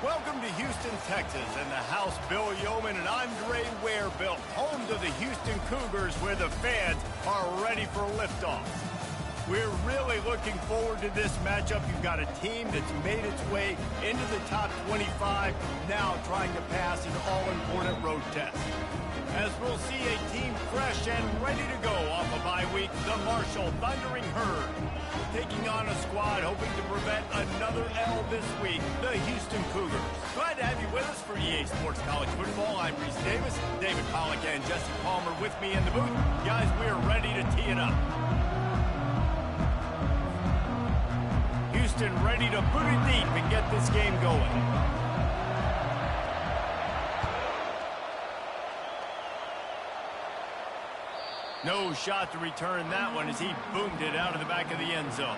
Welcome to Houston, Texas, and the house Bill Yeoman and Andre Ware built, home to the Houston Cougars, where the fans are ready for liftoff. We're really looking forward to this matchup. You've got a team that's made its way into the top 25, now trying to pass an all-important road test. As we'll see a team fresh and ready to go off a bye week, the Marshall Thundering Herd, taking on a squad hoping to prevent another L this week, the Houston Cougars. Glad to have you with us for EA Sports College Football. I'm Reese Davis, David Pollack and Jesse Palmer with me in the booth. Guys, we're ready to tee it up. Houston ready to put it deep and get this game going. No shot to return that one as he boomed it out of the back of the end zone.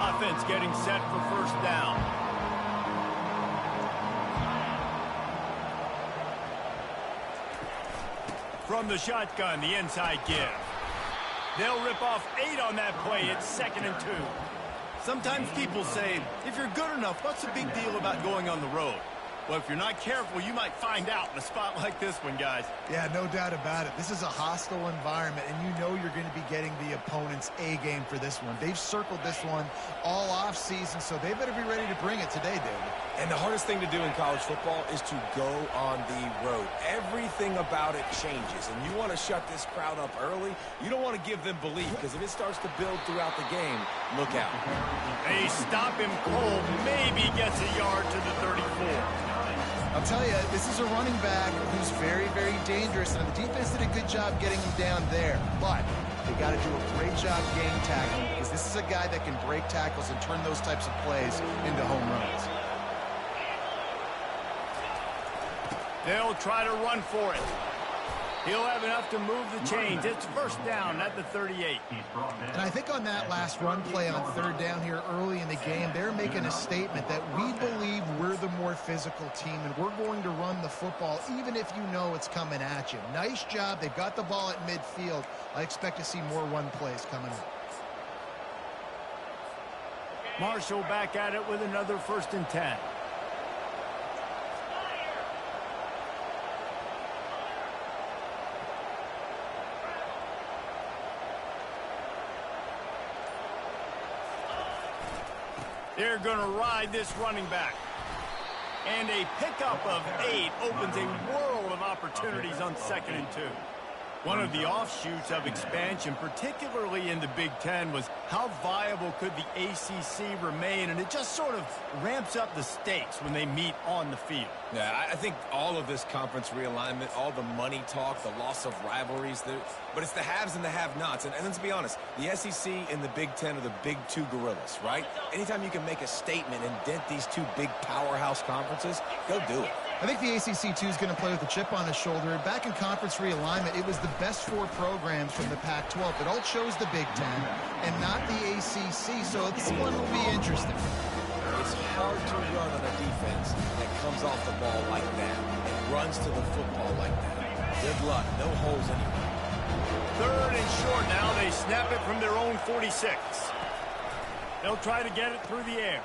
Offense getting set for first down. From the shotgun, the inside give. They'll rip off 8 on that play. It's 2nd and 2. Sometimes people say, if you're good enough, what's the big deal about going on the road? Well, if you're not careful, you might find out in a spot like this one, guys. Yeah, no doubt about it. This is a hostile environment, and you know you're going to be getting the opponent's A-game for this one. They've circled this one all off-season, so they better be ready to bring it today, David. And the hardest thing to do in college football is to go on the road. Everything about it changes, and you want to shut this crowd up early. You don't want to give them belief, because if it starts to build throughout the game, look out. They stop him cold, maybe gets a yard to the 34. I'll tell you, this is a running back who's very, very dangerous, and the defense did a good job getting him down there. But they got to do a great job game tackling, because this is a guy that can break tackles and turn those types of plays into home runs. They'll try to run for it. He'll have enough to move the chains. It's first down at the 38. And I think on that last run play on third down here early in the game, they're making a statement that we believe we're the more physical team, and we're going to run the football even if you know it's coming at you. Nice job. They've got the ball at midfield. I expect to see more run plays coming up. Marshall back at it with another 1st and 10. They're going to ride this running back. And a pickup of 8 opens a world of opportunities on 2nd and 2. One of the offshoots of expansion, particularly in the Big Ten, was how viable could the ACC remain, and it just sort of ramps up the stakes when they meet on the field. Yeah, I think all of this conference realignment, all the money talk, the loss of rivalries, but it's the haves and the have-nots. And let's be honest, the SEC and the Big Ten are the big 2 gorillas, right? Anytime you can make a statement and dent these 2 big powerhouse conferences, go do it. I think the ACC, too, is going to play with a chip on his shoulder. Back in conference realignment, it was the best 4 programs from the Pac-12 that all chose the Big Ten and not the ACC, so this one will be interesting. It's hard to run on a defense that comes off the ball like that and runs to the football like that. Good luck. No holes anywhere. 3rd and short now. They snap it from their own 46. They'll try to get it through the air.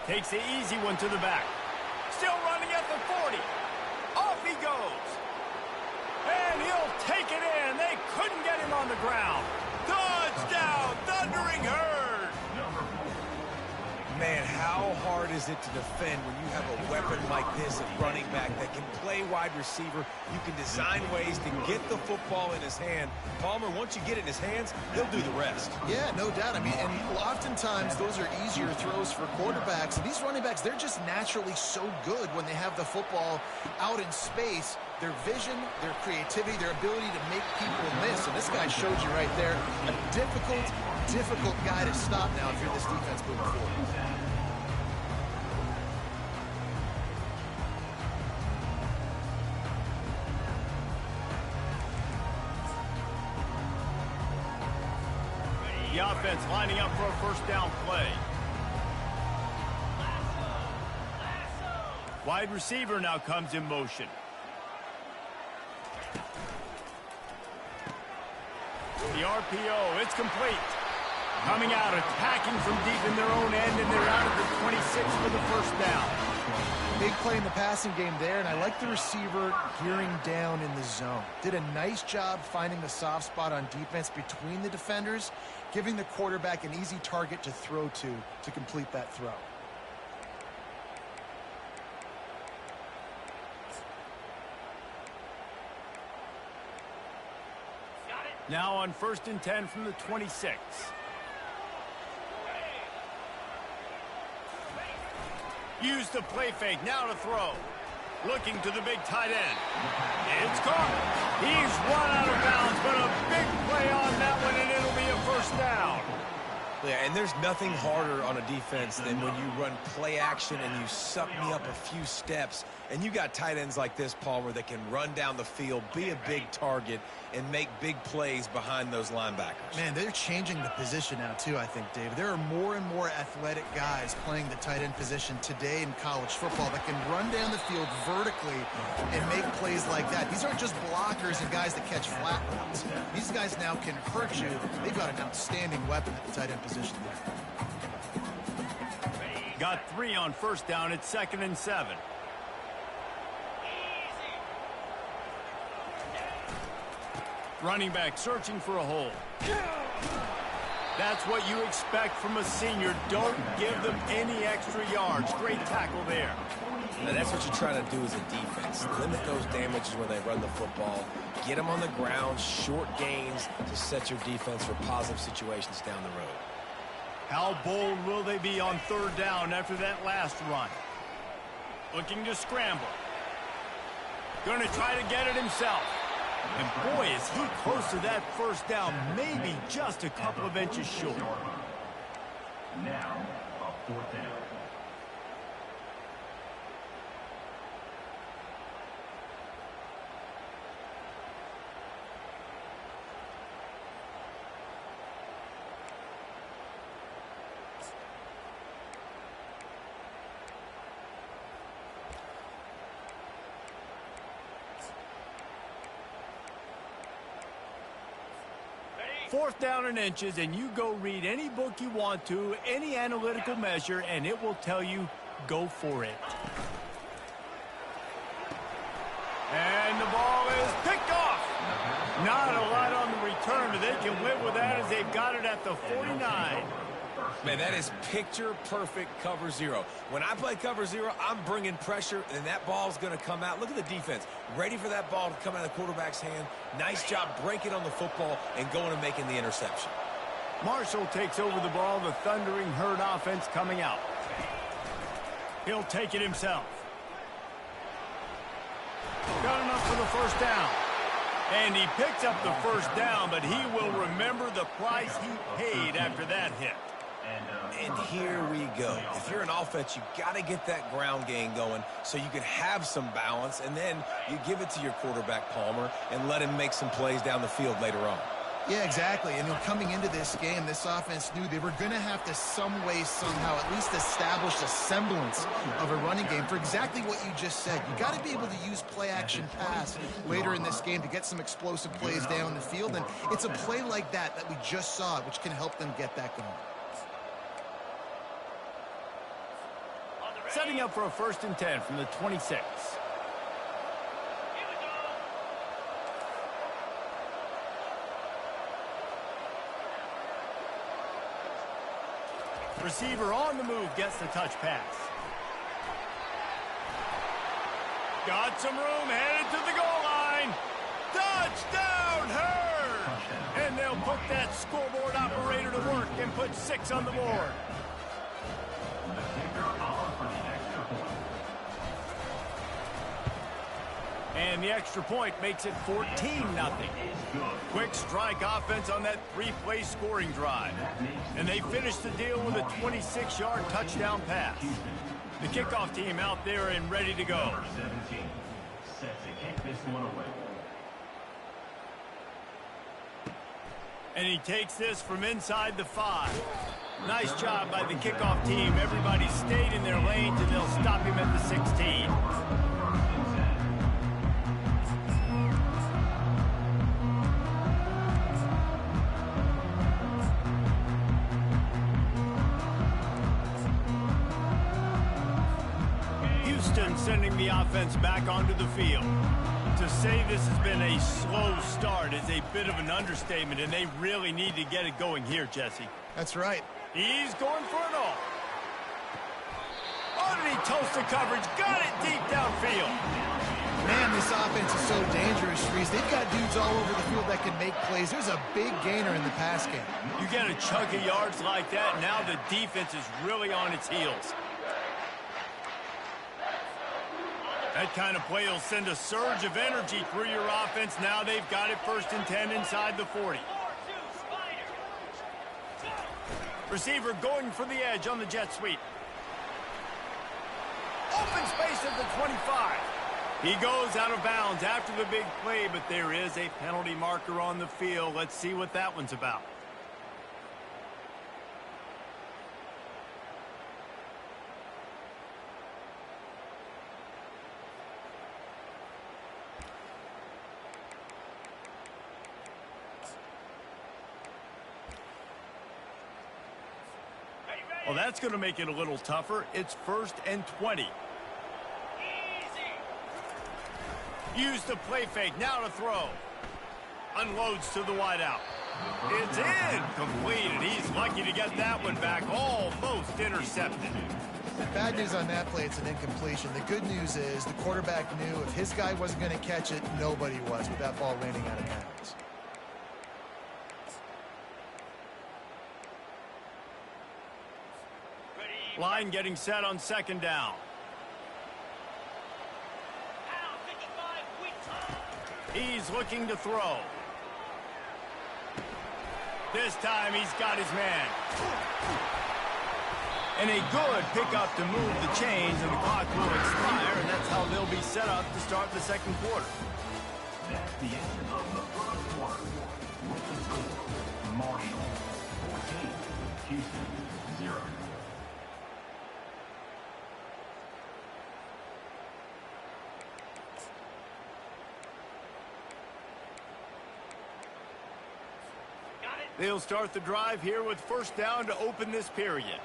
Takes the easy one to the back. Still running at the 40. Off he goes. And he'll take it in. They couldn't get him on the ground. Touchdown, Thundering Herd. Man, how hard is it to defend when you have a weapon like this at running back that can play wide receiver? You can design ways to get the football in his hand. Palmer, once you get it in his hands, he'll do the rest. Yeah, no doubt. I mean, and oftentimes those are easier throws for quarterbacks. And these running backs, they're just naturally so good when they have the football out in space. Their vision, their creativity, their ability to make people miss. And this guy showed you right there, a difficult guy to stop now if you're this defense moving forward. The offense lining up for a first down play. Wide receiver now comes in motion. The RPO, it's complete. Coming out, attacking from deep in their own end, and they're out at the 26 for the first down. Big play in the passing game there, and I like the receiver gearing down in the zone. Did a nice job finding the soft spot on defense between the defenders, giving the quarterback an easy target to throw to complete that throw. Now on 1st and 10 from the 26. Use the play fake, now to throw. Looking to the big tight end. It's caught. He's run out of bounds, but a big play on that one, and it'll be a first down. Yeah, and there's nothing harder on a defense than when you run play action and you suck me up a few steps. And you got tight ends like this, Palmer, that can run down the field, be a big target, and make big plays behind those linebackers. Man, they're changing the position now, too, I think, David. There are more and more athletic guys playing the tight end position today in college football that can run down the field vertically and make plays like that. These aren't just blockers and guys that catch flat routes. These guys now can hurt you. They've got an outstanding weapon at the tight end position there. Got 3 on first down at 2nd and 7. Running back searching for a hole. That's what you expect from a senior. Don't give them any extra yards. Great tackle there. Now that's what you're trying to do as a defense. Limit those damages when they run the football. Get them on the ground, short gains to set your defense for positive situations down the road. How bold will they be on 3rd down after that last run? Looking to scramble. Going to try to get it himself. And boy, is he close to that first down, maybe just a couple of inches short. Now, a 4th down. Fourth down in inches, and you go read any book you want to, any analytical measure, and it will tell you, go for it. And the ball is picked off. Not a lot on the return, but they can live with that as they've got it at the 49. Man, that is picture-perfect cover zero. When I play cover zero, I'm bringing pressure, and that ball's going to come out. Look at the defense. Ready for that ball to come out of the quarterback's hand. Nice job breaking on the football and going and making the interception. Marshall takes over the ball, the thundering herd offense coming out. He'll take it himself. Got enough for the first down. And he picks up the first down, but he will remember the price he paid after that hit. And here we go. If you're an offense, you got to get that ground game going so you can have some balance, and then you give it to your quarterback, Palmer, and let him make some plays down the field later on. Yeah, exactly. And coming into this game, this offense knew they were going to have to some way, somehow, at least establish a semblance of a running game for exactly what you just said. You got to be able to use play-action pass later in this game to get some explosive plays down the field. And it's a play like that we just saw, which can help them get that going. Setting up for a 1st and 10 from the 26. Receiver on the move gets the touch pass. Got some room, headed to the goal line. Touchdown, Herd! And they'll put that scoreboard operator to work and put 6 on the board. And the extra point makes it 14-0. Quick strike offense on that 3-play scoring drive. And they finish the deal with a 26-yard touchdown pass. The kickoff team out there and ready to go. And he takes this from inside the 5. Nice job by the kickoff team. Everybody stayed in their lanes, and they'll stop him at the 16. Houston sending the offense back onto the field. To say this has been a slow start is a bit of an understatement, and they really need to get it going here, Jesse. That's right. He's going for it all. Underneath toasted coverage, got it deep downfield. Man, this offense is so dangerous, Reese. They've got dudes all over the field that can make plays. There's a big gainer in the pass game. You get a chunk of yards like that, now the defense is really on its heels. That kind of play will send a surge of energy through your offense. Now they've got it 1st and 10 inside the 40. Receiver going for the edge on the jet sweep. Open space at the 25. He goes out of bounds after the big play, but there is a penalty marker on the field. Let's see what that one's about. Well, that's going to make it a little tougher. It's 1st and 20. Use the play fake. Now to throw. Unloads to the wideout. It's incomplete, and he's lucky to get that one back. Almost intercepted. Bad news on that play, it's an incompletion. The good news is the quarterback knew if his guy wasn't going to catch it, nobody was with that ball landing out of bounds. Line getting set on 2nd down. He's looking to throw. This time he's got his man. And a good pickup to move the chains, and the clock will expire, and that's how they'll be set up to start the 2nd quarter. That's the end of the 1st quarter. With the score, Marshall 14, Houston 0. They'll start the drive here with 1st down to open this period.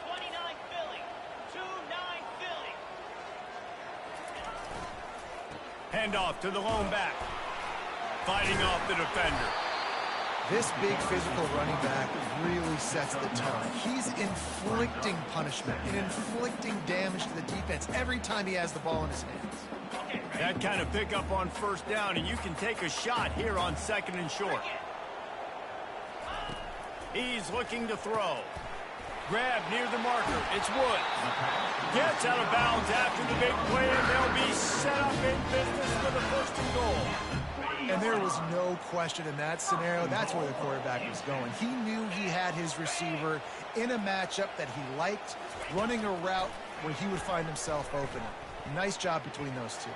29 Philly, 2-9 Philly. Handoff to the lone back. Fighting off the defender. This big physical running back really sets the tone. He's inflicting punishment and inflicting damage to the defense every time he has the ball in his hands. That kind of pickup on 1st down, and you can take a shot here on 2nd and short. He's looking to throw. Grab near the marker. It's Wood. Gets out of bounds after the big play, and they'll be set up in business for the 1st and goal. And there was no question in that scenario. That's where the quarterback was going. He knew he had his receiver in a matchup that he liked, running a route where he would find himself open. Nice job between those two.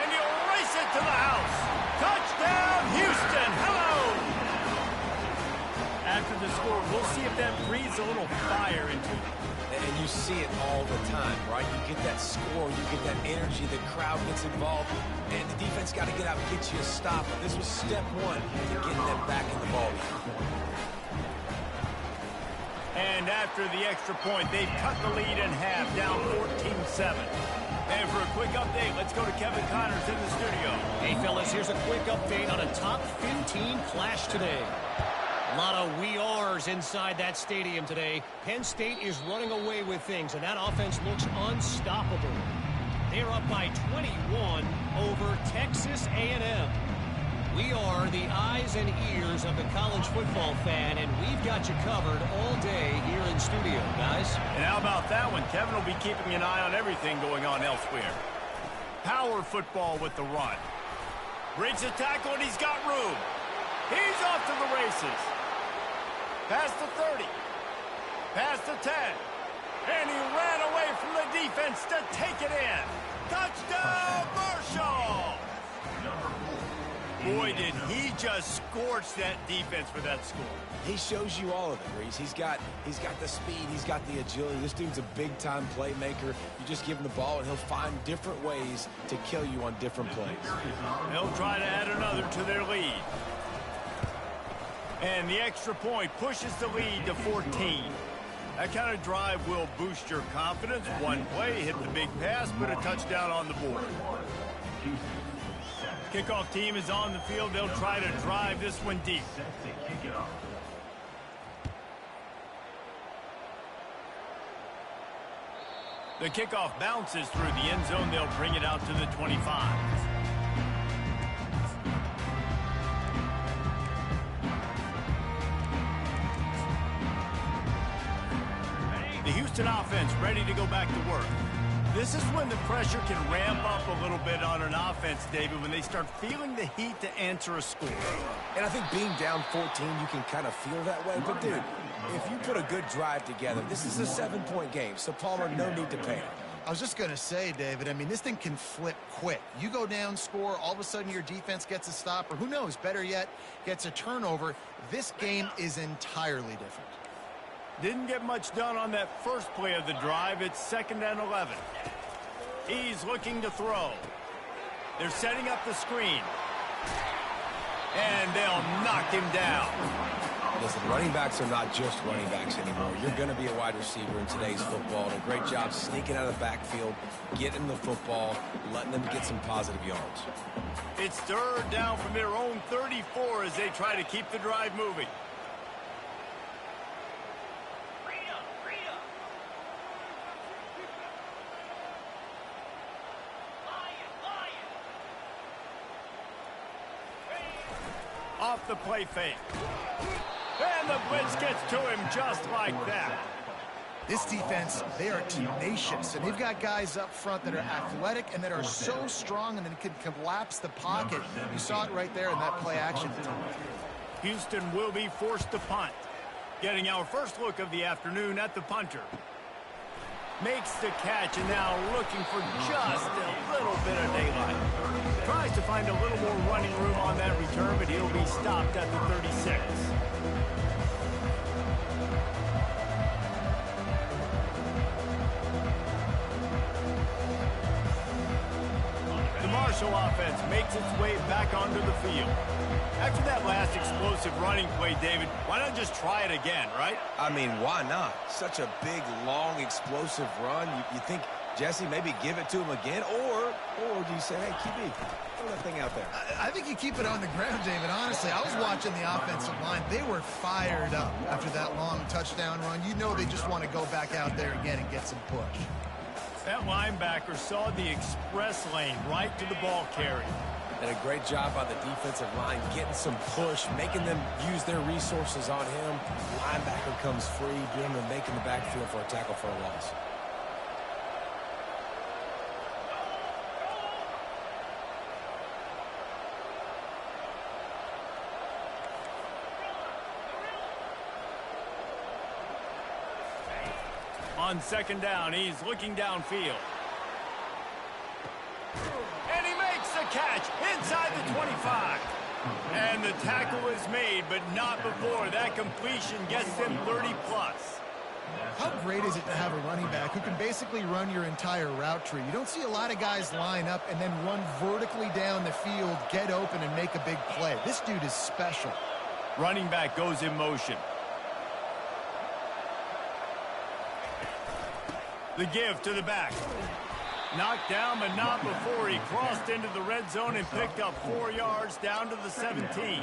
And he'll race it to the house. Touchdown, Houston. Hello. After the score, we'll see if that breathes a little fire into it. And you see it all the time, right? You get that score, you get that energy, the crowd gets involved, and the defense got to get out and get you a stop. This was step 1 to getting them back in the ball game. And after the extra point, they've cut the lead in half, down 14-7. And for a quick update, let's go to Kevin Connors in the studio. Hey, fellas, here's a quick update on a top 15 clash today. A lot of we are's inside that stadium today. Penn State is running away with things, and that offense looks unstoppable. They're up by 21 over Texas A&M. We are the eyes and ears of the college football fan, and we've got you covered all day here in studio, guys. And how about that one? Kevin will be keeping an eye on everything going on elsewhere. Power football with the run. Breaks a tackle, and he's got room. He's off to the races. Past the 30. Past the 10. And he ran away from the defense to take it in. Touchdown, Marshall! Boy, did he just scorch that defense for that score. He shows you all of it, Reese. He's got the speed, he's got the agility. This dude's a big-time playmaker. You just give him the ball, and he'll find different ways to kill you on different plays. They'll try to add another to their lead. And the extra point pushes the lead to 14. That kind of drive will boost your confidence. One play, hit the big pass, put a touchdown on the board. Kickoff team is on the field. They'll try to drive this one deep. The kickoff bounces through the end zone. They'll bring it out to the 25. The Houston offense ready to go back to work. This is when the pressure can ramp up a little bit on an offense, David, when they start feeling the heat to answer a score. And I think being down 14, you can kind of feel that way. But, dude, if you put a good drive together, this is a 7-point game. So, Palmer, no need to panic. I was just going to say, David, I mean, this thing can flip quick. You go down, score, all of a sudden your defense gets a stop, or who knows, better yet, gets a turnover. This game is entirely different. Didn't get much done on that first play of the drive. It's 2nd and 11. He's looking to throw. They're setting up the screen. And they'll knock him down. Listen, running backs are not just running backs anymore. You're going to be a wide receiver in today's football. And a great job sneaking out of the backfield, getting the football, letting them get some positive yards. It's 3rd down from their own 34 as they try to keep the drive moving. Off the play fake. And the blitz gets to him just like that. This defense, they are tenacious, and they've got guys up front that are athletic and that are so strong and that can collapse the pocket. You saw it right there in that play action. Houston will be forced to punt. Getting our first look of the afternoon at the punter. Makes the catch and now looking for just a little bit of daylight. Tries to find a little more running room on that return, but he'll be stopped at the 36. The Marshall offense makes its way back onto the field. After that last explosive running play, David, why not just try it again, right? I mean, why not? Such a big, long, explosive run. You think, Jesse, maybe give it to him again? Or do you say, hey, QB, throw that thing out there? I think you keep it on the ground, David. Honestly, I was watching the offensive line. They were fired up after that long touchdown run. You know they just want to go back out there again and get some push. That linebacker saw the express lane right to the ball carrier. And a great job by the defensive line, getting some push, making them use their resources on him. Linebacker comes free, getting him making the backfield for a tackle for a loss. On 2nd down, he's looking downfield. And he makes the catch inside the 25. And the tackle is made, but not before. That completion gets him 30-plus. How great is it to have a running back who can basically run your entire route tree? You don't see a lot of guys line up and then run vertically down the field, get open, and make a big play. This dude is special. Running back goes in motion. The give to the back. Knocked down, but not before he crossed into the red zone and picked up 4 yards down to the 17.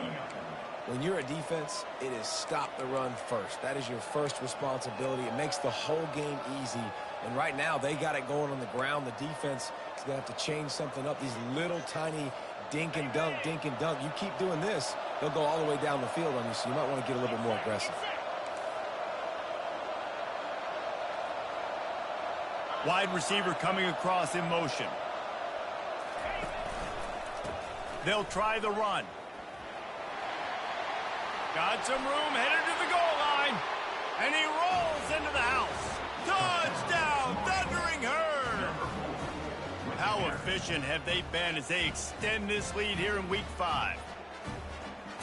When you're a defense, it is stop the run first. That is your first responsibility. It makes the whole game easy. And right now, they got it going on the ground. The defense is going to have to change something up. These little tiny dink and dunk, dink and dunk. You keep doing this, they'll go all the way down the field on you, so you might want to get a little bit more aggressive. Wide receiver coming across in motion. They'll try the run. Got some room, headed to the goal line. And he rolls into the house. Touchdown, Thundering Herd. How efficient have they been as they extend this lead here in Week 5?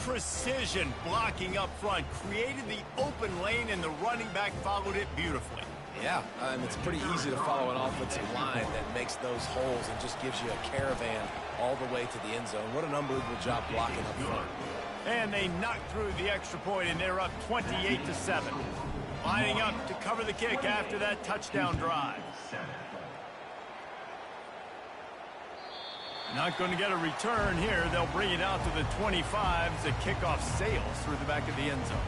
Precision blocking up front created the open lane, and the running back followed it beautifully. Yeah, it's pretty easy to follow an offensive line that makes those holes and just gives you a caravan all the way to the end zone. What an unbelievable job blocking up front. And they knocked through the extra point, and they're up 28-7. Lining up to cover the kick after that touchdown drive. Not going to get a return here. They'll bring it out to the 25 as the kickoff sails through the back of the end zone.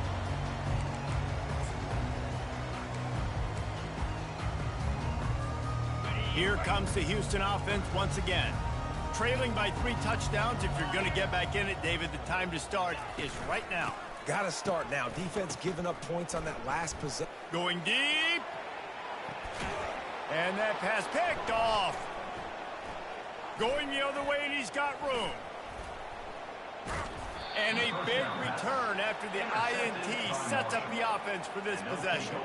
Here comes the Houston offense once again. Trailing by 3 touchdowns. If you're going to get back in it, David, the time to start is right now. Got to start now. Defense giving up points on that last possession. Going deep. And that pass picked off. Going the other way, and he's got room. And a big return after the INT sets up the offense for this possession.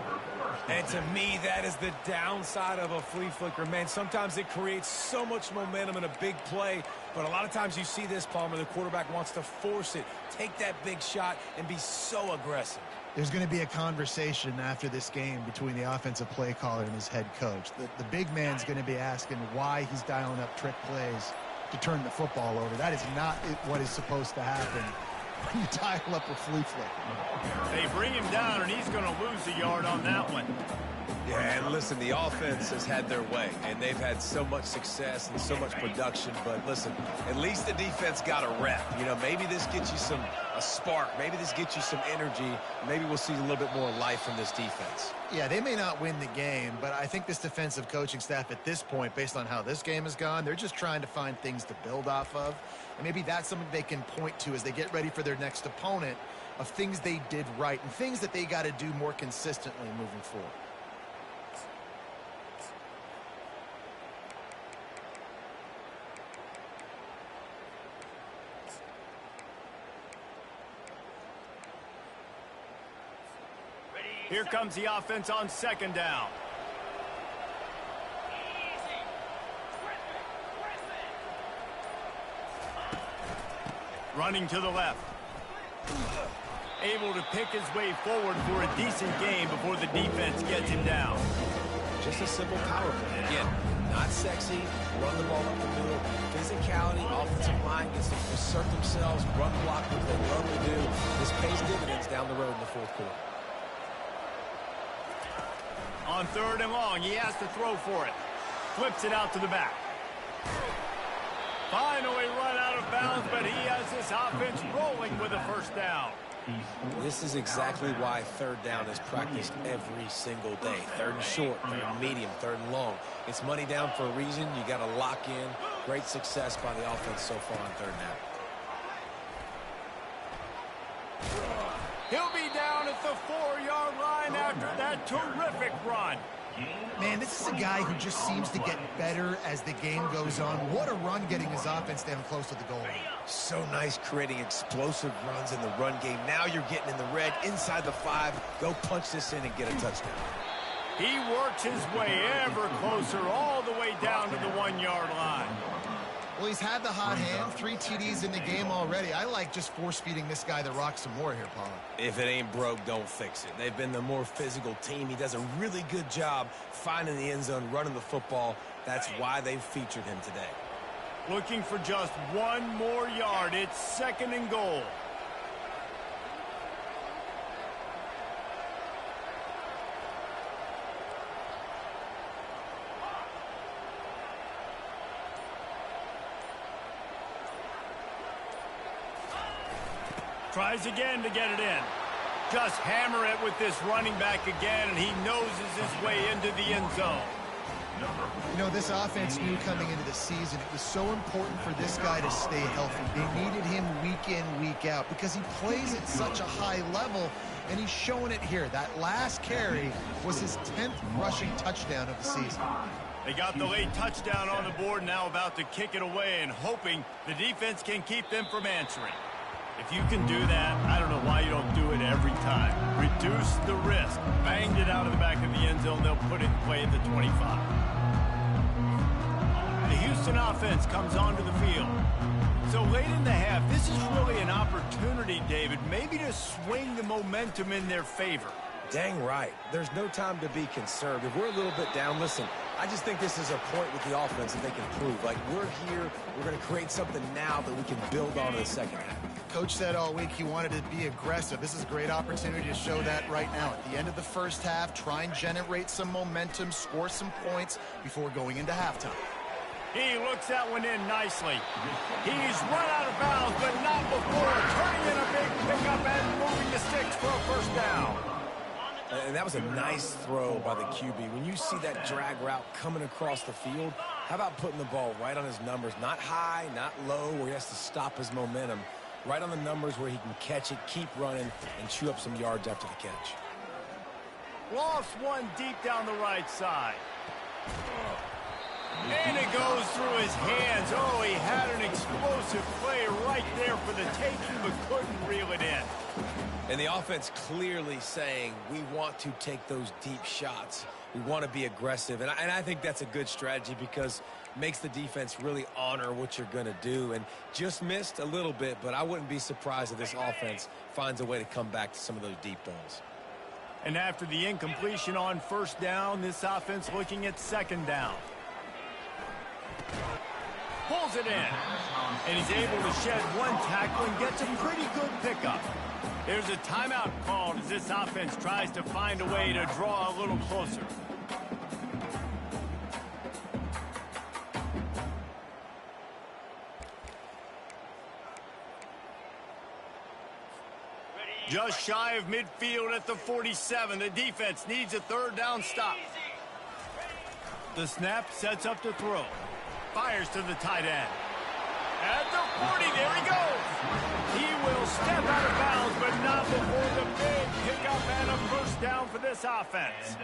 And to me, that is the downside of a flea flicker. Man, sometimes it creates so much momentum in a big play, but a lot of times you see this, Palmer, the quarterback wants to force it, take that big shot, and be so aggressive. There's going to be a conversation after this game between the offensive play caller and his head coach. The big man's going to be asking why he's dialing up trick plays to turn the football over. That is not what is supposed to happen when you dial up a flea flicker. They bring him down, and he's going to lose a yard on that one. Yeah, and listen, the offense has had their way, and they've had so much success and so much production. But listen, at least the defense got a rep. You know, maybe this gets you a spark. Maybe this gets you some energy. Maybe we'll see a little bit more life from this defense. Yeah, they may not win the game, but I think this defensive coaching staff at this point, based on how this game has gone, they're just trying to find things to build off of. And maybe that's something they can point to as they get ready for their next opponent, of things they did right and things that they got to do more consistently moving forward. Here comes the offense on second down. Running to the left. Able to pick his way forward for a decent gain before the defense gets him down. Just a simple power play. Again, not sexy, run the ball up the middle. Physicality, offensive line gets to assert themselves, run block, what they love to do. This pays dividends down the road in the fourth quarter. On 3rd and long, he has to throw for it. Flips it out to the back. Finally run out of bounds, but he has this offense rolling with a first down. This is exactly why 3rd down is practiced every single day. 3rd and short, 3rd and medium, 3rd and long. It's money down for a reason. You got to lock in. Great success by the offense so far on 3rd down. He'll be down at the 4-yard line after that terrific run. Man, this is a guy who just seems to get better as the game goes on. What a run getting his offense down close to the goal line. So nice creating explosive runs in the run game. Now you're getting in the red, inside the 5. Go punch this in and get a touchdown. He works his way ever closer all the way down to the 1-yard line. Well, he's had the hot hand, 3 TDs in the game already. I like just force-feeding this guy the rock some more here, Paul. If it ain't broke, don't fix it. They've been the more physical team. He does a really good job finding the end zone, running the football. That's why they've featured him today. Looking for just 1 more yard. It's 2nd and goal. Tries again to get it in. Just hammer it with this running back again, and he noses his way into the end zone. You know, this offense knew coming into the season it was so important for this guy to stay healthy. They needed him week in, week out because he plays at such a high level, and he's showing it here. That last carry was his 10th rushing touchdown of the season. They got the late touchdown on the board, now about to kick it away and hoping the defense can keep them from answering. If you can do that, I don't know why you don't do it every time. Reduce the risk. Banged it out of the back of the end zone. They'll put it in play at the 25. The Houston offense comes onto the field. So late in the half, this is really an opportunity, David, maybe to swing the momentum in their favor. Dang right. There's no time to be conservative. We're a little bit down. Listen, I just think this is a point with the offense that they can prove. Like, we're here, we're going to create something now that we can build on in the second half. Coach said all week he wanted to be aggressive. This is a great opportunity to show that right now. At the end of the first half, try and generate some momentum, score some points before going into halftime. He looks that one in nicely. He's run out of bounds, but not before turning in a big pickup and moving the sticks for a first down. And that was a nice throw by the QB. When you see that drag route coming across the field, how about putting the ball right on his numbers? Not high, not low, where he has to stop his momentum. Right on the numbers where he can catch it, keep running, and chew up some yards after the catch. Lost one deep down the right side. And it goes through his hands. Oh, he had an explosive play right there for the taking, but couldn't reel it in. And the offense clearly saying, we want to take those deep shots. We want to be aggressive. And I think that's a good strategy because it makes the defense really honor what you're going to do. And just missed a little bit, but I wouldn't be surprised if this offense finds a way to come back to some of those deep balls. And after the incompletion on first down, this offense looking at second down. Pulls it in. And he's able to shed one tackle and gets a pretty good pickup. There's a timeout called as this offense tries to find a way to draw a little closer. Just shy of midfield at the 47. The defense needs a third down stop. The snap sets up to throw. Fires to the tight end. At the 40, there he goes. He will step out of bounds, but not before the big pickup and a first down for this offense.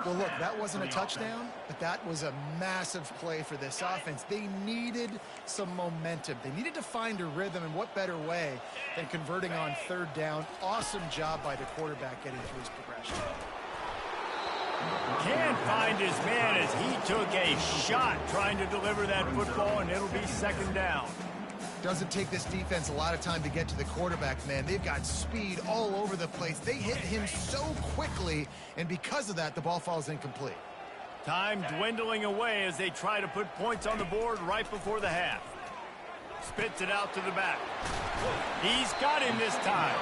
Well, look, that wasn't a touchdown, but that was a massive play for this offense. They needed some momentum. They needed to find a rhythm, and what better way than converting on third down. Awesome job by the quarterback getting through his progression. Can't find his man as he took a shot trying to deliver that football, and it'll be second down. Doesn't take this defense a lot of time to get to the quarterback, man. They've got speed all over the place. They hit him so quickly, and because of that, the ball falls incomplete. Time dwindling away as they try to put points on the board right before the half. Spits it out to the back. He's got him this time.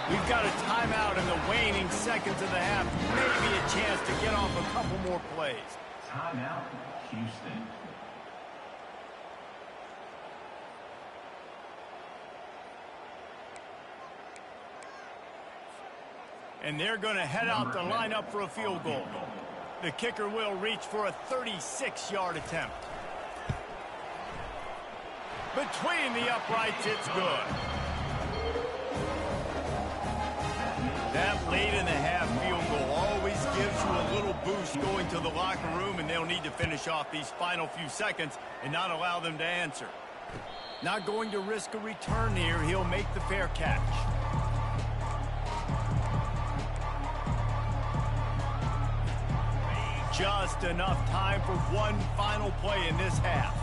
We've got a timeout in the waning seconds of the half. Maybe a chance to get off a couple more plays. Timeout, Houston. And they're going to head out to line up for a field goal. The kicker will reach for a 36-yard attempt. Between the uprights, it's good. That late in the half field goal always gives you a little boost going to the locker room, and they'll need to finish off these final few seconds and not allow them to answer. Not going to risk a return here. He'll make the fair catch. Just enough time for one final play in this half.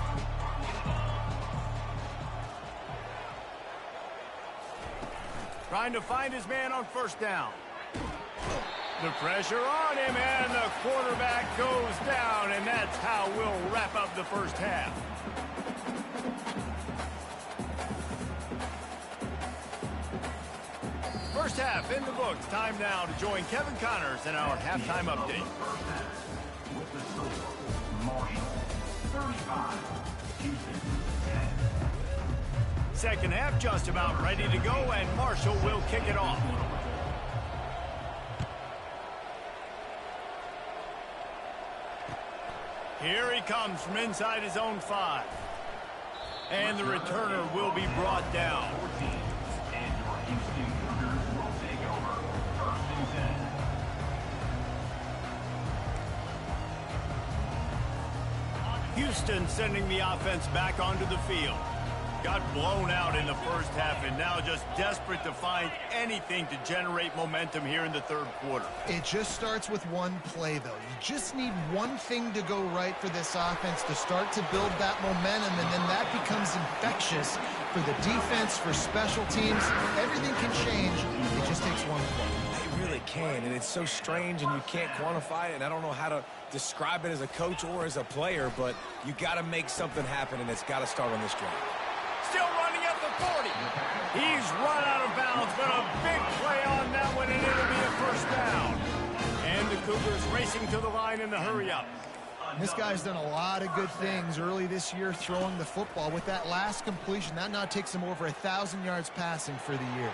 Trying to find his man on first down. The pressure on him, and the quarterback goes down, and that's how we'll wrap up the first half. First half in the books. Time now to join Kevin Connors in our halftime update. With the score, Marshall, 35, Houston, 10. Second half just about ready to go, and Marshall will kick it off. Here he comes from inside his own 5. And the returner will be brought down. And your Houston Cougars will take over. First and 10. Houston sending the offense back onto the field. Got blown out in the first half and now just desperate to find anything to generate momentum here in the third quarter. It just starts with one play, though. You just need one thing to go right for this offense to start to build that momentum, and then that becomes infectious for the defense, for special teams. Everything can change. It just takes one play. They really can, and it's so strange and you can't quantify it, and I don't know how to describe it as a coach or as a player, but you got to make something happen, and it's got to start on this drive. Still running at the 40. He's run out of bounds, but a big play on that one, and it'll be a first down. And the Cougars racing to the line in the hurry-up. This guy's done a lot of good things early this year throwing the football. With that last completion, that now takes him over 1,000 yards passing for the year.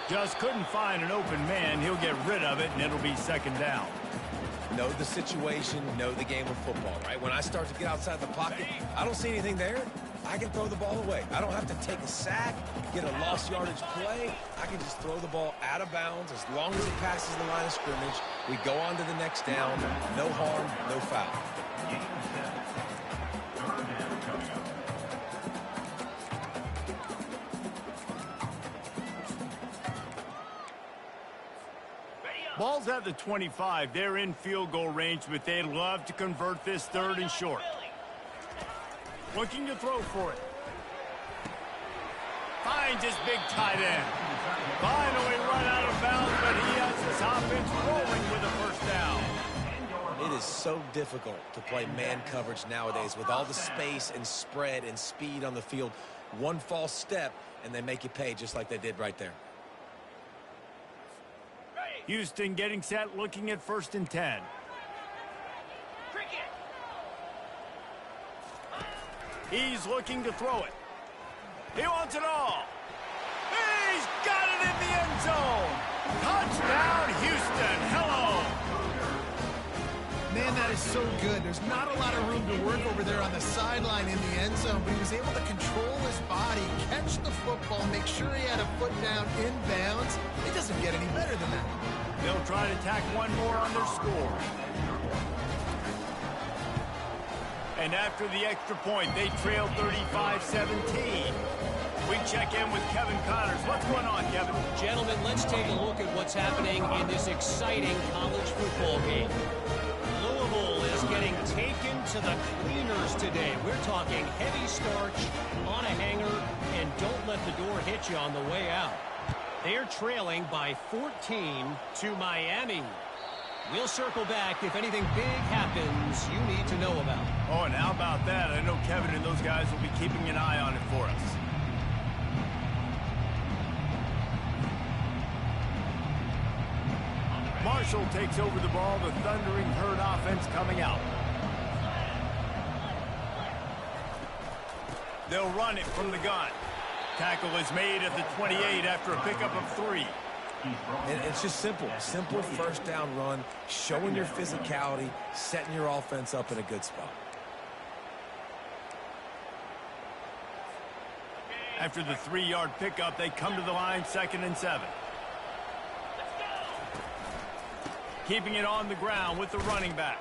Just couldn't find an open man. He'll get rid of it, and it'll be second down. Know the situation, know the game of football, right? When I start to get outside the pocket, I don't see anything there. I can throw the ball away. I don't have to take a sack, get a lost yardage play. I can just throw the ball out of bounds as long as it passes the line of scrimmage. We go on to the next down. No harm, no foul. Ball's at the 25. They're in field goal range, but they'd love to convert this third and short. Looking to throw for it. Finds his big tight end. Finally run out of bounds, but he has this offense rolling with a first down. It is so difficult to play man coverage nowadays with all the space and spread and speed on the field. One false step, and they make you pay just like they did right there. Houston getting set, looking at 1st and 10. He's looking to throw it. He wants it all. He's got it in the end zone. Touchdown, Houston. Hello. Man, that is so good. There's not a lot of room to work over there on the sideline in the end zone, but he was able to control his body, catch the football, make sure he had a foot down in bounds. It doesn't get any better than that. They'll try to tack one more on their score. And after the extra point, they trail 35-17. We check in with Kevin Connors. What's going on, Kevin? Gentlemen, let's take a look at what's happening in this exciting college football game. Louisville is getting taken to the cleaners today. We're talking heavy starch on a hanger, and don't let the door hit you on the way out. They're trailing by 14 to Miami. We'll circle back if anything big happens you need to know about. Oh, and how about that? I know Kevin and those guys will be keeping an eye on it for us. Marshall takes over the ball. The Thundering Herd offense coming out. They'll run it from the gun. Tackle is made at the 28 after a pickup of 3. And it's just simple first down run, showing your physicality, setting your offense up in a good spot. After the 3-yard pickup, they come to the line, 2nd and 7. Keeping it on the ground with the running back.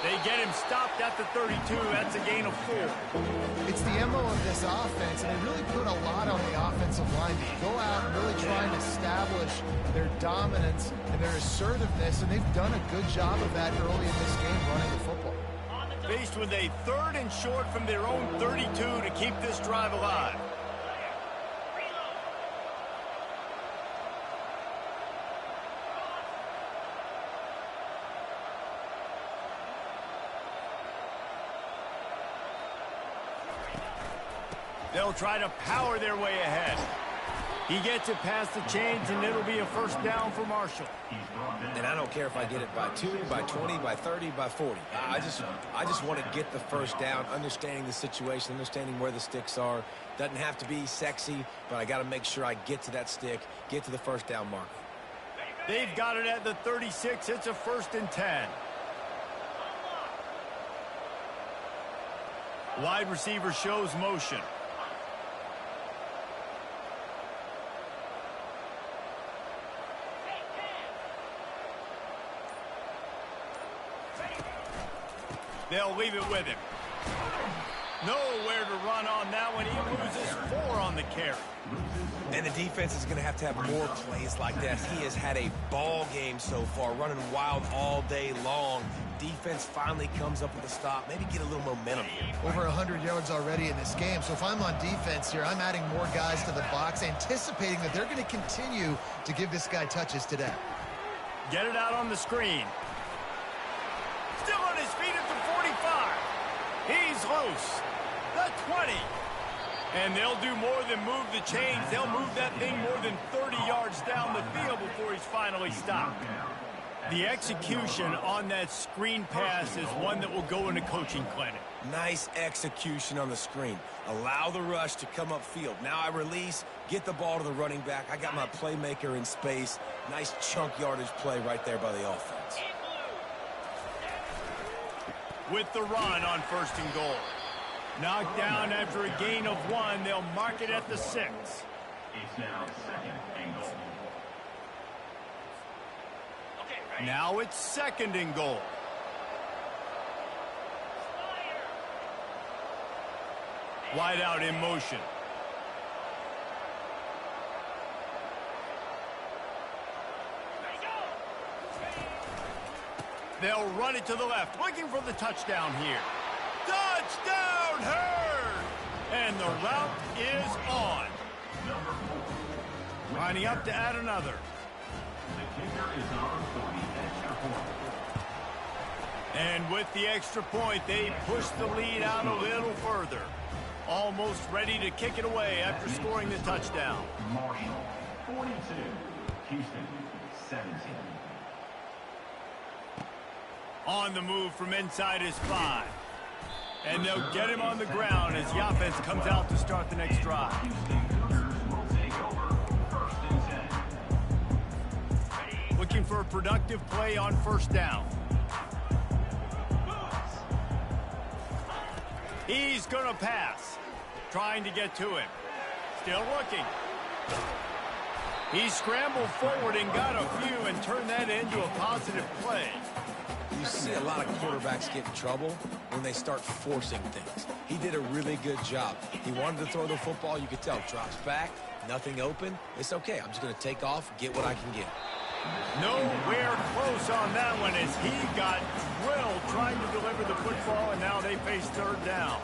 They get him stopped at the 32. That's a gain of 4. It's the MO of this offense, and they really put a lot on the offensive line to go out and really try and establish their dominance and their assertiveness, and they've done a good job of that early in this game running the football. Faced with a 3rd and short from their own 32 to keep this drive alive. They'll try to power their way ahead. He gets it past the chains, and it'll be a first down for Marshall. And I don't care if I get it by 2, by 20, by 30, by 40. I just want to get the first down, understanding the situation, understanding where the sticks are. Doesn't have to be sexy, but I got to make sure I get to that stick, get to the first down marker. They've got it at the 36. It's a 1st and 10. Wide receiver shows motion. They'll leave it with him. Nowhere to run on that one. He loses 4 on the carry. And the defense is going to have more plays like that. He has had a ball game so far, running wild all day long. Defense finally comes up with a stop. Maybe get a little momentum here. Over 100 yards already in this game. So if I'm on defense here, I'm adding more guys to the box, anticipating that they're going to continue to give this guy touches today. Get it out on the screen. Still on his feet at the 45. He's loose. The 20. And they'll do more than move the chains. They'll move that thing more than 30 yards down the field before he's finally stopped. The execution on that screen pass is one that will go in a coaching clinic. Nice execution on the screen. Allow the rush to come upfield. Now I release, get the ball to the running back. I got my playmaker in space. Nice chunk yardage play right there by the offense. With the run on 1st and goal. Knocked down after a gain of 1. They'll mark it at the 6. It's now 2nd and goal. Now it's 2nd and goal. Wide out in motion. They'll run it to the left, looking for the touchdown here. Touchdown, Hurd! And the route is on. Lining up to add another. The kicker is on for the extra point. And with the extra point, they push the lead out a little further. Almost ready to kick it away after scoring the touchdown. Marshall, 42. Houston, 17. On the move from inside his 5. And they'll get him on the ground as the offense comes out to start the next drive. Looking for a productive play on 1st down. He's going to pass. Trying to get to him. Still looking. He scrambled forward and got a few and turned that into a positive play. You see a lot of quarterbacks get in trouble when they start forcing things. He did a really good job. He wanted to throw the football. You could tell. Drops back. Nothing open. It's okay. I'm just going to take off, get what I can get. Nowhere close on that one as he got drilled trying to deliver the football, and now they face 3rd down.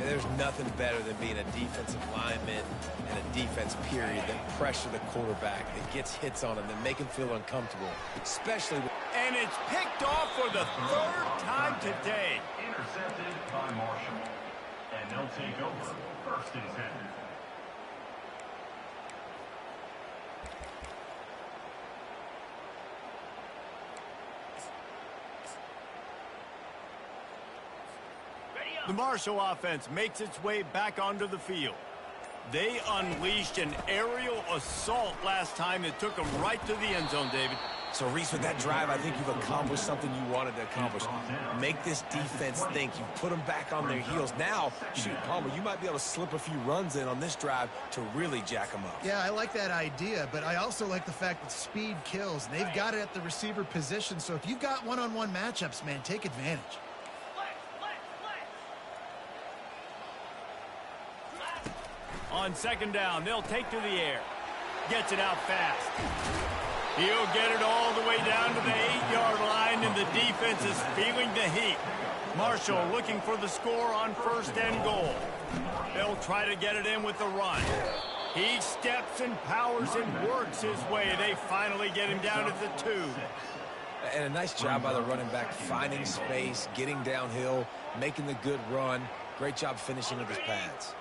There's nothing better than being a defensive lineman and a defense period that pressure the quarterback, that gets hits on him, that make him feel uncomfortable, especially with... And it's picked off for the 3rd time today. Intercepted by Marshall. And they'll take over 1st and 10. The Marshall offense makes its way back onto the field. They unleashed an aerial assault last time that took them right to the end zone, David. So, Reese, with that drive, I think you've accomplished something you wanted to accomplish. Make this defense think. You put them back on their heels. Now, shoot, Palmer, you might be able to slip a few runs in on this drive to really jack them up. Yeah, I like that idea, but I also like the fact that speed kills. And they've got it at the receiver position, so if you've got one-on-one matchups, man, take advantage. On 2nd down, they'll take to the air. Gets it out fast. He'll get it all the way down to the 8-yard line, and the defense is feeling the heat. Marshall looking for the score on 1st and goal. They'll try to get it in with the run. He steps and powers and works his way. They finally get him down at the 2. And a nice job by the running back, finding space, getting downhill, making the good run. Great job finishing with his pads.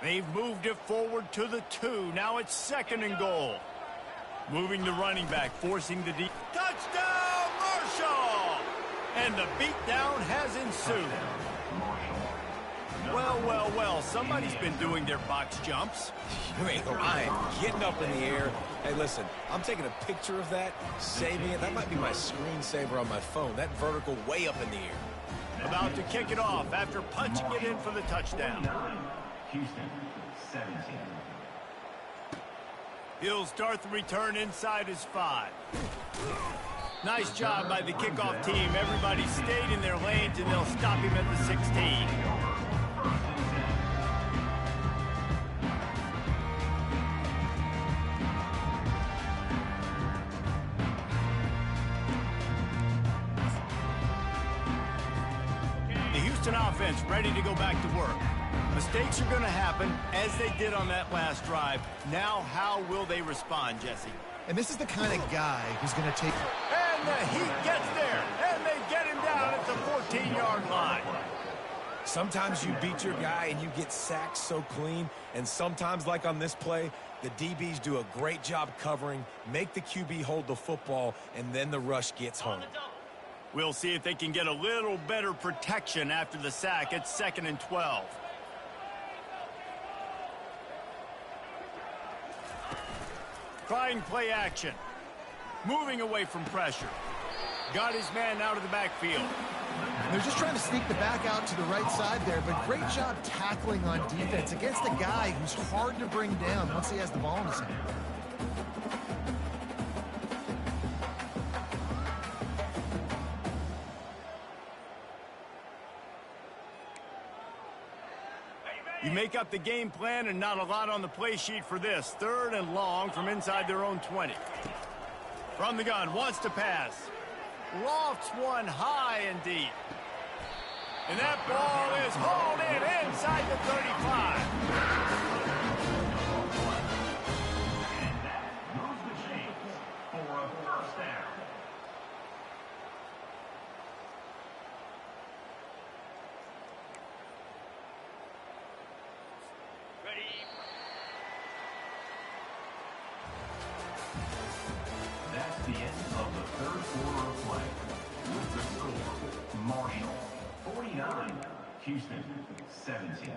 They've moved it forward to the 2. Now it's 2nd and goal. Moving the running back, forcing the deep. Touchdown, Marshall! And the beatdown has ensued. Well, well, well, somebody's been doing their box jumps. You ain't lying. Getting up in the air. Hey, listen, I'm taking a picture of that, saving it. That might be my screensaver on my phone. That vertical way up in the air. About to kick it off after punching it in for the touchdown. Houston, 17. He'll start the return inside his 5. Nice job by the kickoff team. Everybody stayed in their lanes, and they'll stop him at the 16. Houston offense ready to go back to work. Mistakes are going to happen, as they did on that last drive. Now, how will they respond, Jesse? And this is the kind of guy who's going to take... And the Heat gets there, and they get him down at the 14-yard line. Sometimes you beat your guy and you get sacked so clean, and sometimes, like on this play, the DBs do a great job covering, make the QB hold the football, and then the rush gets home. We'll see if they can get a little better protection after the sack. It's 2nd and 12. Trying play action. Moving away from pressure. Got his man out of the backfield. They're just trying to sneak the back out to the right side there, but great job tackling on defense against a guy who's hard to bring down once he has the ball in his hand. You make up the game plan and not a lot on the play sheet for this. 3rd and long from inside their own 20. From the gun, wants to pass. Lofts one high and deep. And that ball is hauled in inside the 35. And that moves the chains for a first down. Ready. That's the end of the 3rd quarter of play. With the score, Marshall 49, Houston 17.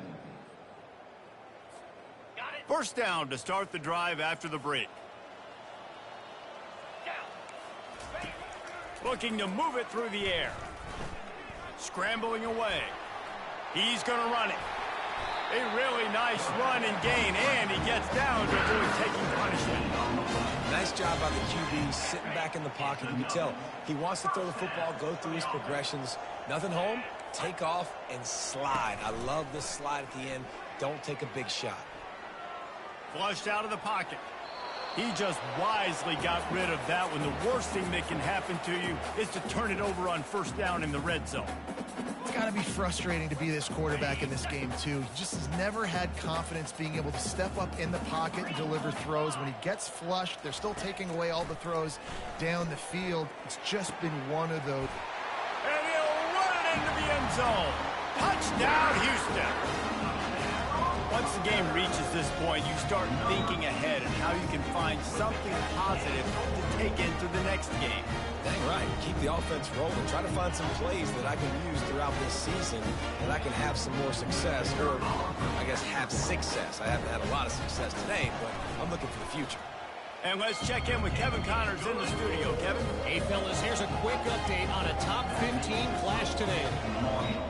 Got it. First down to start the drive after the break. Down. Looking to move it through the air. Scrambling away. He's going to run it. A really nice run and gain, and he gets down to avoid taking punishment. Nice job by the QB sitting back in the pocket. You can tell he wants to throw the football, go through his progressions. Nothing home, take off, and slide. I love this slide at the end. Don't take a big shot. Flushed out of the pocket. He just wisely got rid of that one. The worst thing that can happen to you is to turn it over on first down in the red zone. It's got to be frustrating to be this quarterback in this game, too. He just has never had confidence being able to step up in the pocket and deliver throws. When he gets flushed, they're still taking away all the throws down the field. It's just been one of those. And he'll run it into the end zone. Touchdown, Houston. Once the game reaches this point, you start thinking ahead and how you can find something positive to take into the next game. Dang right. Keep the offense rolling. Try to find some plays that I can use throughout this season that I can have some more success, or I guess have success. I haven't had a lot of success today, but I'm looking for the future. And let's check in with Kevin Connors in the studio. Kevin? Hey, fellas, here's a quick update on a top 15 clash today.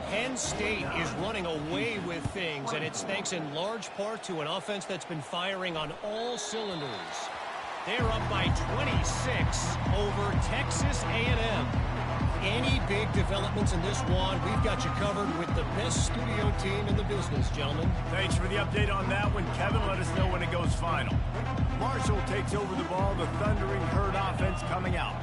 Penn State is running away with things, and it's thanks in large part to an offense that's been firing on all cylinders. They're up by 26 over Texas A&M. Any big developments in this one, we've got you covered with the best studio team in the business, gentlemen. Thanks for the update on that one, Kevin. Let us know when it goes final. Marshall takes over the ball, the thundering herd offense coming out.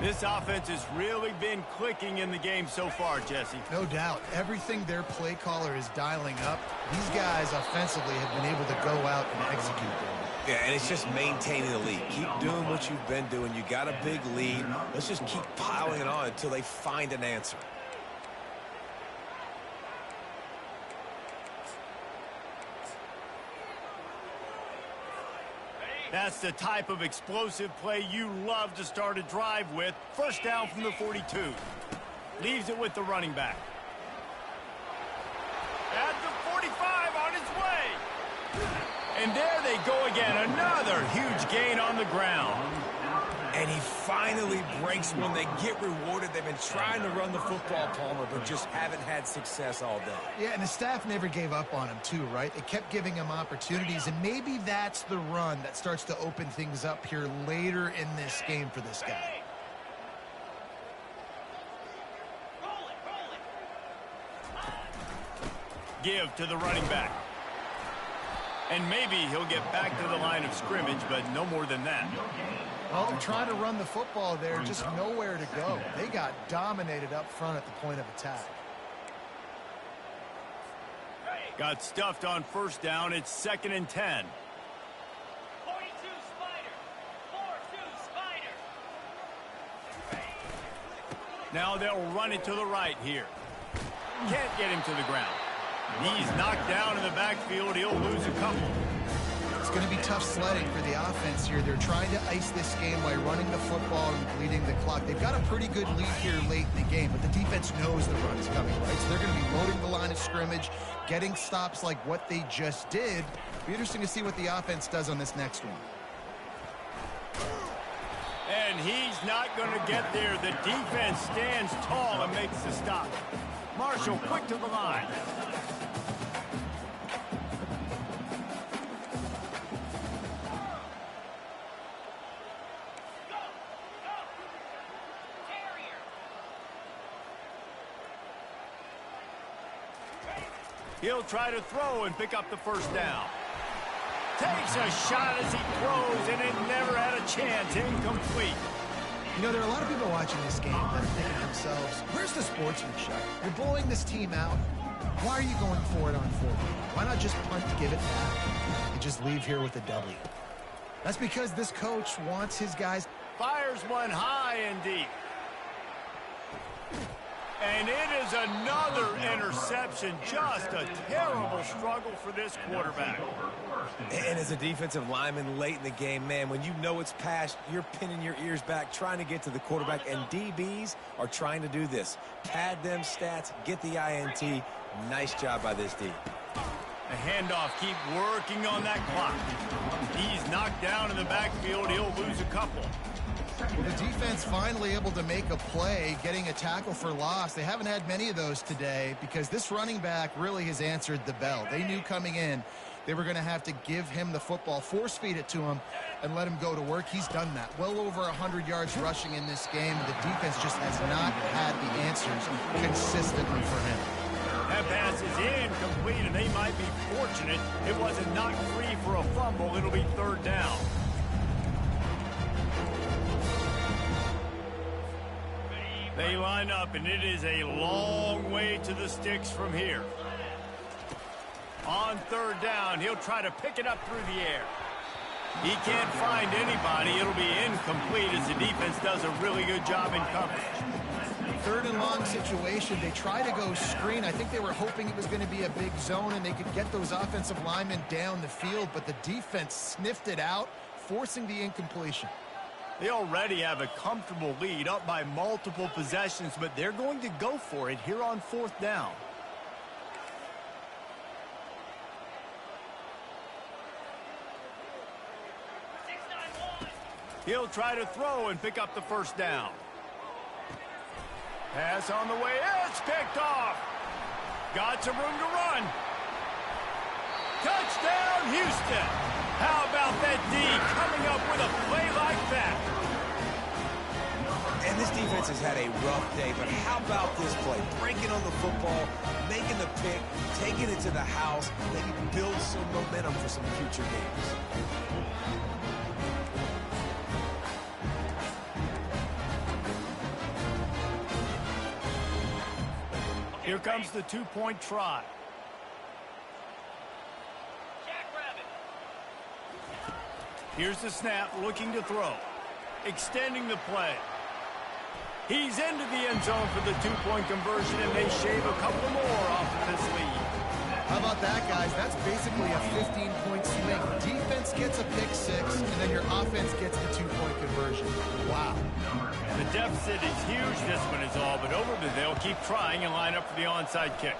This offense has really been clicking in the game so far, Jesse. No doubt. Everything their play caller is dialing up, these guys offensively have been able to go out and execute. Yeah, and it's just maintaining the lead. Keep doing what you've been doing. You got a big lead. Let's just keep piling it on until they find an answer. That's the type of explosive play you love to start a drive with. First down from the 42. Leaves it with the running back. At the 45, on his way. And there they go again. Another huge gain on the ground. And he finally breaks when they get rewarded. They've been trying to run the football, Palmer, but just haven't had success all day. Yeah, and the staff never gave up on him, too, right? They kept giving him opportunities, and maybe that's the run that starts to open things up here later in this game for this guy. Give to the running back. And maybe he'll get back to the line of scrimmage, but no more than that. Well, they're trying to run the football there, just nowhere to go. They got dominated up front at the point of attack. Got stuffed on first down. It's 2nd and 10. 42 Spider. 4-2 Spider. Now they'll run it to the right here. Can't get him to the ground. He's knocked down in the backfield. He'll lose a couple. It's going to be tough sledding for the offense here. They're trying to ice this game by running the football and bleeding the clock. They've got a pretty good lead here late in the game, but the defense knows the run is coming, right? So they're going to be loading the line of scrimmage, getting stops like what they just did. Be interesting to see what the offense does on this next one. And he's not going to get there. The defense stands tall and makes the stop. Marshall quick to the line. He'll try to throw and pick up the first down. Takes a shot as he throws, and it never had a chance. Incomplete. You know, there are a lot of people watching this game that are thinking to themselves, where's the sportsmanship? You're blowing this team out. Why are you going for it on 4th? Why not just punt to give it back and just leave here with a W? That's because this coach wants his guys. Fires one high and deep. And it is another interception. Just a terrible struggle for this quarterback. And as a defensive lineman late in the game, man, when you know it's past, you're pinning your ears back, trying to get to the quarterback, and DBs are trying to do this. Pad them stats, get the INT. Nice job by this D. The handoff, keep working on that clock. He's knocked down in the backfield. He'll lose a couple. Well, the defense finally able to make a play, getting a tackle for loss. They haven't had many of those today because this running back really has answered the bell. They knew coming in they were going to have to give him the football, force feed it to him, and let him go to work. He's done that. Well over 100 yards rushing in this game. The defense just has not had the answers consistently for him. That pass is incomplete, and they might be fortunate it wasn't knocked free for a fumble. It'll be 3rd down. They line up, and it is a long way to the sticks from here. On 3rd down, he'll try to pick it up through the air. He can't find anybody. It'll be incomplete as the defense does a really good job in coverage. 3rd and long situation. They try to go screen. I think they were hoping it was going to be a big zone and they could get those offensive linemen down the field, but the defense sniffed it out, forcing the incompletion. They already have a comfortable lead, up by multiple possessions, but they're going to go for it here on 4th down. He'll try to throw and pick up the first down. Pass on the way. It's picked off. Got some room to run. Touchdown, Houston. How about that D coming up with a play like that? And this defense has had a rough day, but how about this play? Breaking on the football, making the pick, taking it to the house, maybe build some momentum for some future games. Here comes the 2-point try. Here's the snap, looking to throw. Extending the play. He's into the end zone for the 2-point conversion, and they shave a couple more off of this lead. How about that, guys? That's basically a 15-point swing. Defense gets a pick 6, and then your offense gets the 2-point conversion. Wow. The deficit is huge, this one is all, but they'll keep trying and line up for the onside kick.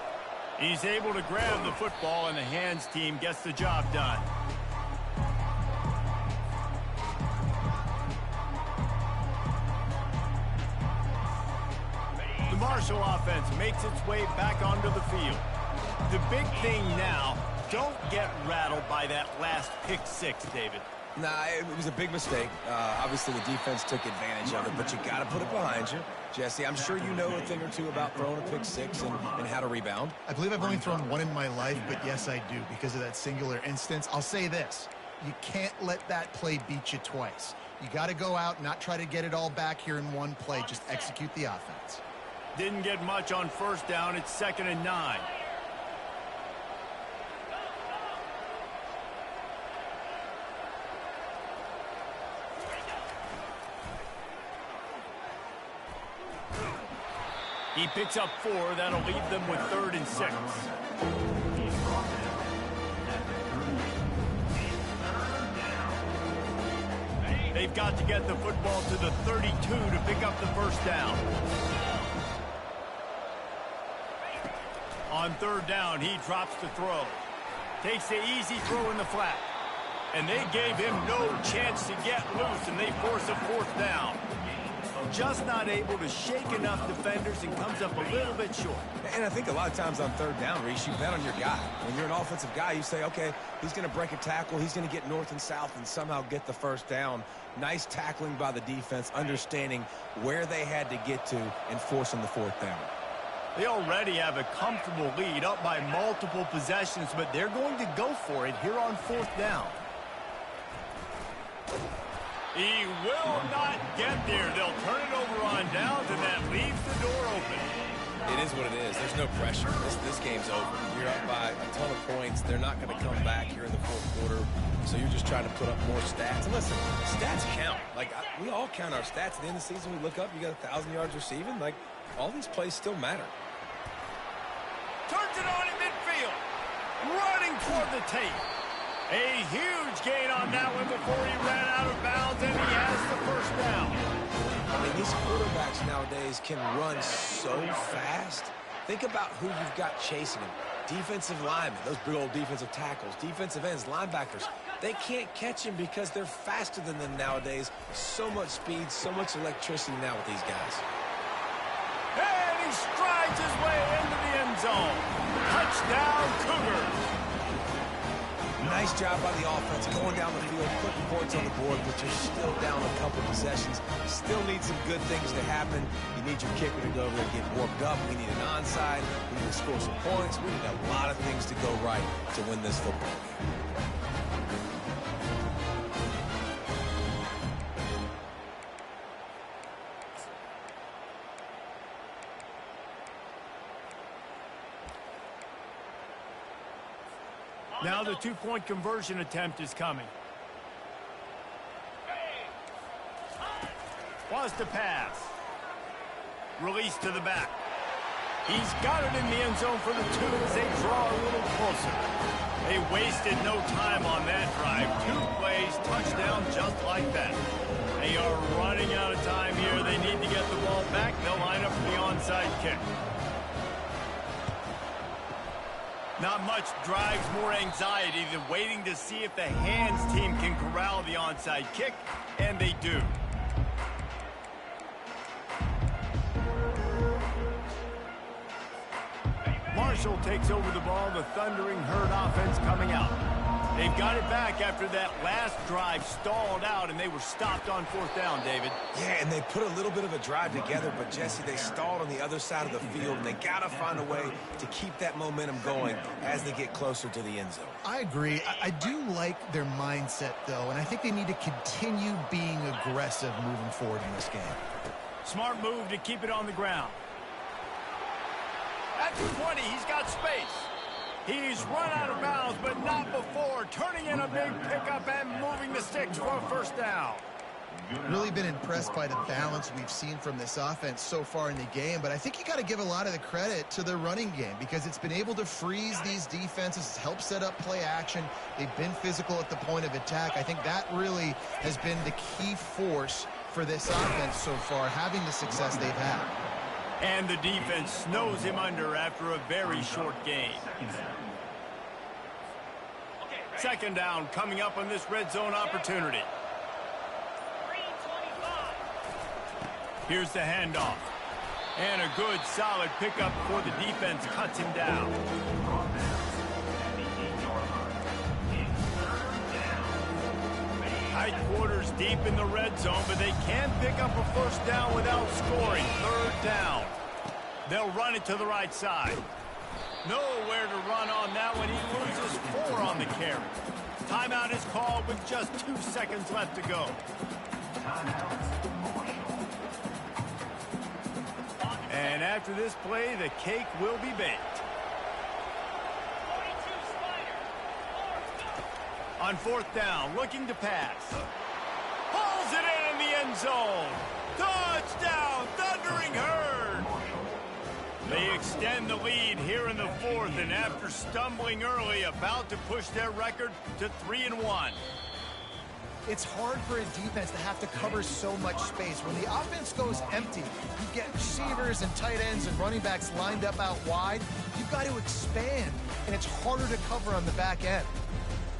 He's able to grab the football, and the hands team gets the job done. The Marshall offense makes its way back onto the field. The big thing now, don't get rattled by that last pick 6, David. Nah, it was a big mistake. Obviously, the defense took advantage of it, but you got to put it behind you. Jesse, I'm sure you know a thing or two about throwing a pick 6 and how to rebound. I believe I've only thrown one in my life, but yes, I do because of that singular instance. I'll say this. You can't let that play beat you twice. You got to go out and not try to get it all back here in one play. Just execute the offense. Didn't get much on first down. It's 2nd and 9. He picks up 4. That'll leave them with 3rd and 6. They've got to get the football to the 32 to pick up the first down. On 3rd down, he drops the throw. Takes the easy throw in the flat. And they gave him no chance to get loose, and they force a 4th down. Just not able to shake enough defenders and comes up a little bit short. And I think a lot of times on 3rd down, Reese, you bet on your guy. When you're an offensive guy, you say, okay, he's going to break a tackle, he's going to get north and south and somehow get the first down. Nice tackling by the defense, understanding where they had to get to and forcing the 4th down. They already have a comfortable lead, up by multiple possessions, but they're going to go for it here on 4th down. He will not get there. They'll turn it over on downs, and that leaves the door open. It is what it is. There's no pressure. This game's over. You're up by a ton of points. They're not going to come back here in the 4th quarter, so you're just trying to put up more stats. And listen, stats count. We all count our stats. At the end of the season, we look up, you got 1,000 yards receiving. All these plays still matter. Turns it on in midfield. Running toward the tape. A huge gain on that one before he ran out of bounds, and he has the first down. I mean, these quarterbacks nowadays can run so fast. Think about who you've got chasing them. Defensive linemen, those big old defensive tackles, defensive ends, linebackers. They can't catch him because they're faster than them nowadays. So much speed, so much electricity now with these guys. And he strides his way into the end zone. Touchdown, Cougars. Nice job by the offense, going down the field, putting points on the board, but you're still down a couple possessions. Still need some good things to happen. You need your kicker to go over there and get warmed up. We need an onside. We need to score some points. We need a lot of things to go right to win this football game. Now the 2-point conversion attempt is coming. Was to pass. Release to the back. He's got it in the end zone for the 2 as they draw a little closer. They wasted no time on that drive. 2 plays, touchdown just like that. They are running out of time here. They need to get the ball back. They'll line up for the onside kick. Not much drives more anxiety than waiting to see if the hands team can corral the onside kick, and they do. Marshall takes over the ball, the Thundering Herd offense coming out. They've got it back after that last drive stalled out, and they were stopped on 4th down, David. Yeah, and they put a little bit of a drive together, but, Jesse, they stalled on the other side of the field, and they got to find a way to keep that momentum going as they get closer to the end zone. I agree. I do like their mindset, though, and I think they need to continue being aggressive moving forward in this game. Smart move to keep it on the ground. At the 20, he's got space. He's run out of bounds, but not before. Turning in a big pickup and moving the sticks for a first down. Really been impressed by the balance we've seen from this offense so far in the game, but I think you got to give a lot of the credit to the running game because it's been able to freeze these defenses, help set up play action. They've been physical at the point of attack. I think that really has been the key force for this offense so far, having the success they've had. And the defense snows him under after a very short game. Second down coming up on this red zone opportunity. Here's the handoff. And a good, solid pickup before the defense cuts him down. Tight quarters deep in the red zone, but they can pick up a first down without scoring. 3rd down. They'll run it to the right side. Nowhere to run on that one. He loses 4 on the carry. Timeout is called with just 2 seconds left to go. And after this play, the cake will be baked. On 4th down, looking to pass. Pulls it in the end zone. Touchdown, Thundering Herd. They extend the lead here in the fourth, and after stumbling early, about to push their record to 3-1. It's hard for a defense to have to cover so much space. When the offense goes empty, you get receivers and tight ends and running backs lined up out wide. You've got to expand, and it's harder to cover on the back end.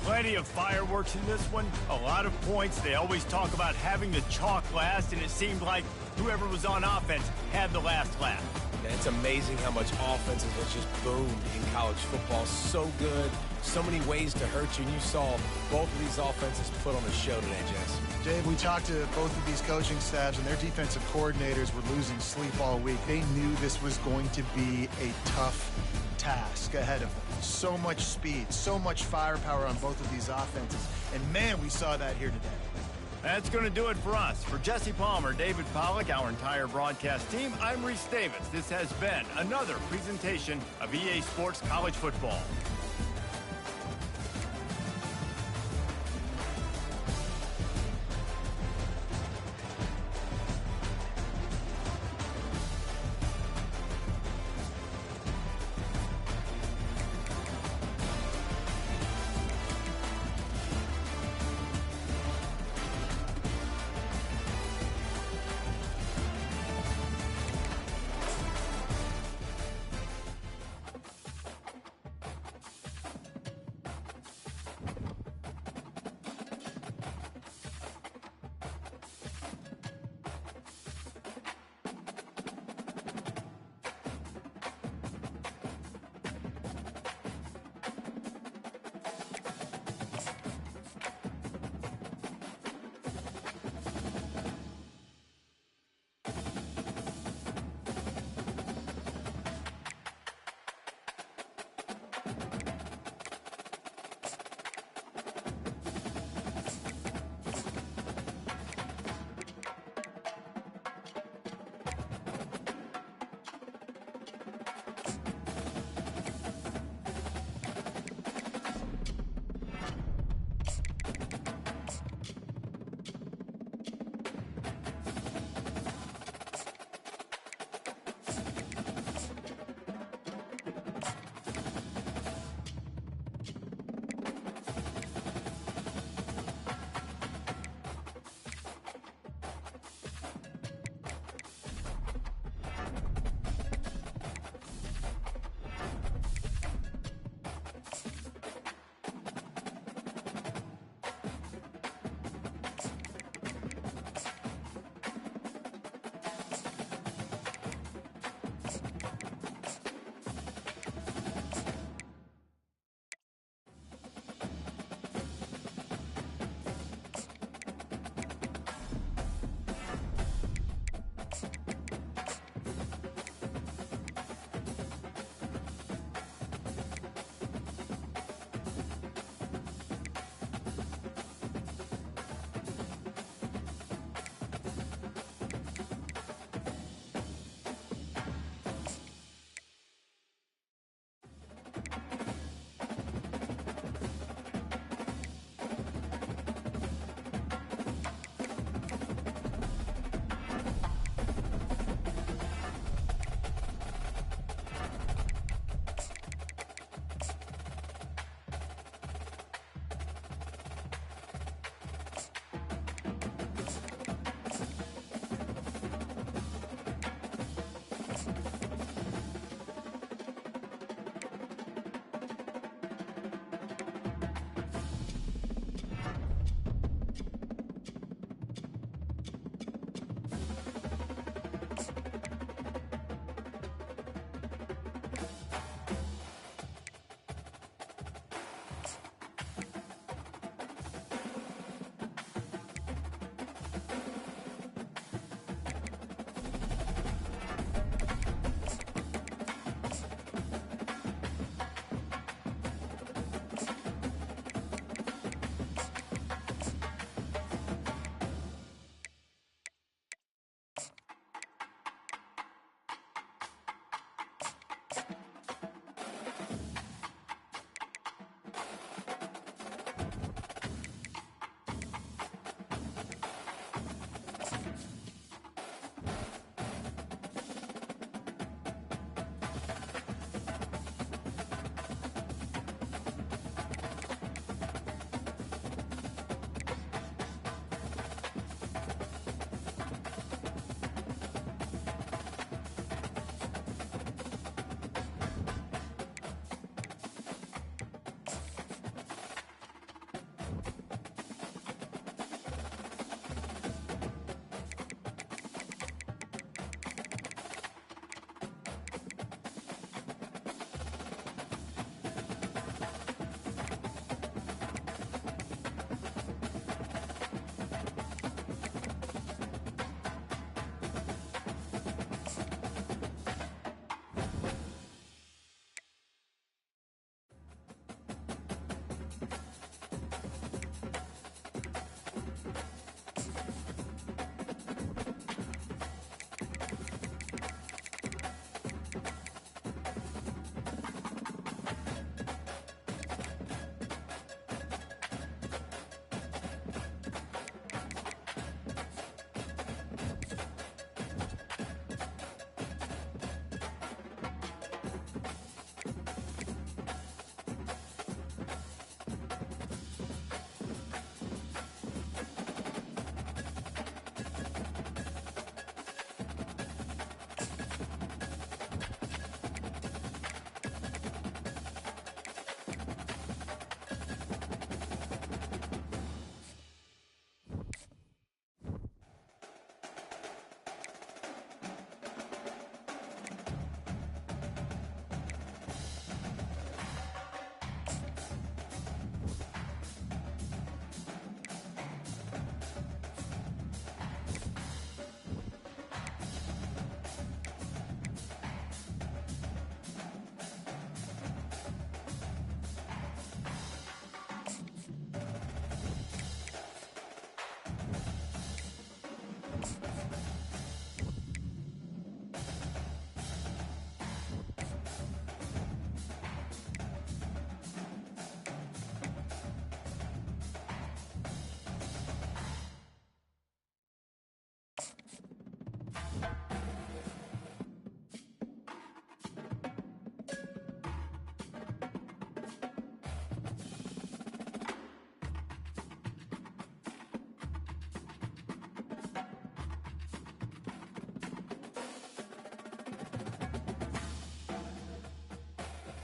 Plenty of fireworks in this one, a lot of points. They always talk about having the chalk last, and it seemed like whoever was on offense had the last laugh. Yeah, it's amazing how much offenses have just boomed in college football. So good, so many ways to hurt you, and you saw both of these offenses put on a show today, Jess. Dave, we talked to both of these coaching staffs, and their defensive coordinators were losing sleep all week. They knew this was going to be a tough task ahead of them. So much speed, so much firepower on both of these offenses, and man, we saw that here today. That's going to do it for us. For Jesse Palmer, David Pollack, our entire broadcast team, I'm Reese Davis. This has been another presentation of EA Sports College Football.